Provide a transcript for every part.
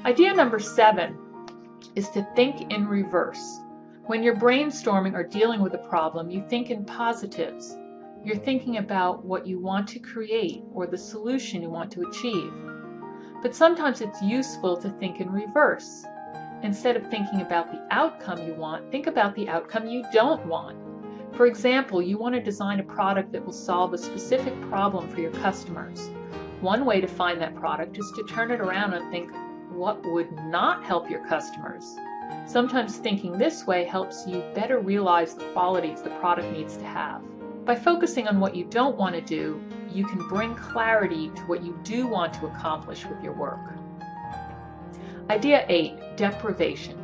Idea number 7 is to think in reverse. When you're brainstorming or dealing with a problem, you think in positives. You're thinking about what you want to create or the solution you want to achieve. But sometimes it's useful to think in reverse. Instead of thinking about the outcome you want, think about the outcome you don't want. For example, you want to design a product that will solve a specific problem for your customers. One way to find that product is to turn it around and think, what would not help your customers? Sometimes thinking this way helps you better realize the qualities the product needs to have. By focusing on what you don't want to do, you can bring clarity to what you do want to accomplish with your work. Idea 8, deprivation.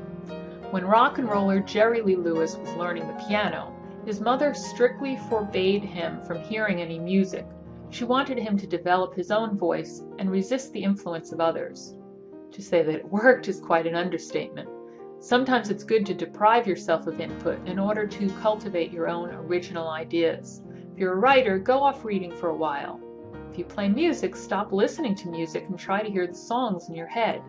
When rock and roller Jerry Lee Lewis was learning the piano, his mother strictly forbade him from hearing any music. She wanted him to develop his own voice and resist the influence of others. To say that it worked is quite an understatement. Sometimes it's good to deprive yourself of input in order to cultivate your own original ideas. If you're a writer, go off reading for a while. If you play music, stop listening to music and try to hear the songs in your head.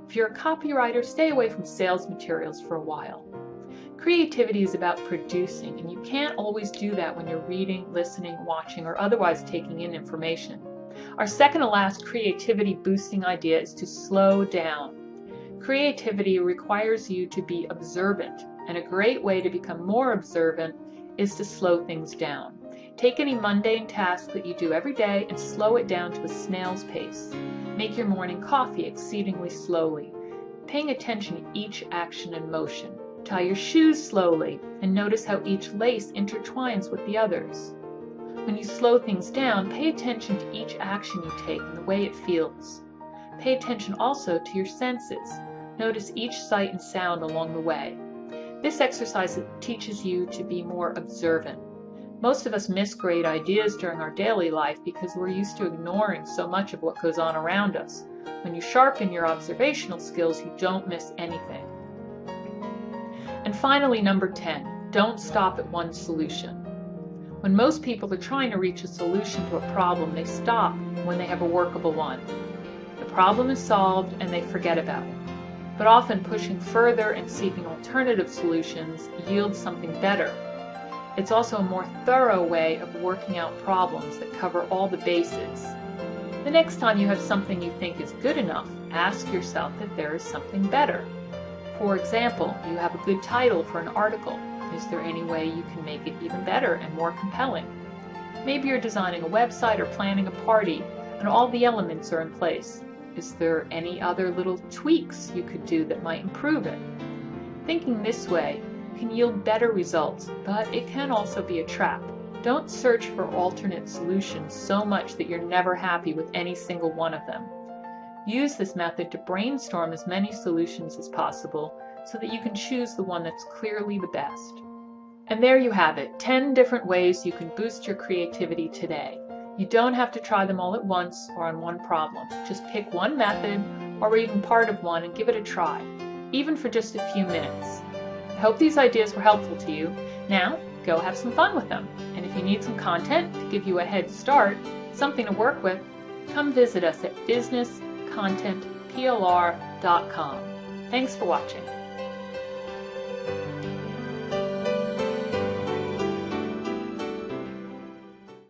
If you're a copywriter, stay away from sales materials for a while. Creativity is about producing, and you can't always do that when you're reading, listening, watching, or otherwise taking in information. Our second to last creativity boosting idea is to slow down. Creativity requires you to be observant, and a great way to become more observant is to slow things down. Take any mundane task that you do every day and slow it down to a snail's pace. Make your morning coffee exceedingly slowly, paying attention to each action and motion. Tie your shoes slowly and notice how each lace intertwines with the others. When you slow things down, pay attention to each action you take and the way it feels. Pay attention also to your senses. Notice each sight and sound along the way. This exercise teaches you to be more observant. Most of us miss great ideas during our daily life because we're used to ignoring so much of what goes on around us. When you sharpen your observational skills, you don't miss anything. And finally, number 10, don't stop at one solution. When most people are trying to reach a solution to a problem, they stop when they have a workable one. The problem is solved and they forget about it. But often pushing further and seeking alternative solutions yields something better. It's also a more thorough way of working out problems that cover all the bases. The next time you have something you think is good enough, ask yourself if there is something better. For example, you have a good title for an article. Is there any way you can make it even better and more compelling? Maybe you're designing a website or planning a party, and all the elements are in place. Is there any other little tweaks you could do that might improve it? Thinking this way can yield better results, but it can also be a trap. Don't search for alternate solutions so much that you're never happy with any single one of them. Use this method to brainstorm as many solutions as possible so that you can choose the one that's clearly the best. And there you have it, 10 different ways you can boost your creativity today. You don't have to try them all at once or on one problem. Just pick one method or even part of one and give it a try, even for just a few minutes. I hope these ideas were helpful to you. Now, go have some fun with them. And if you need some content to give you a head start, something to work with, come visit us at businesscontentplr.com. Thanks for watching.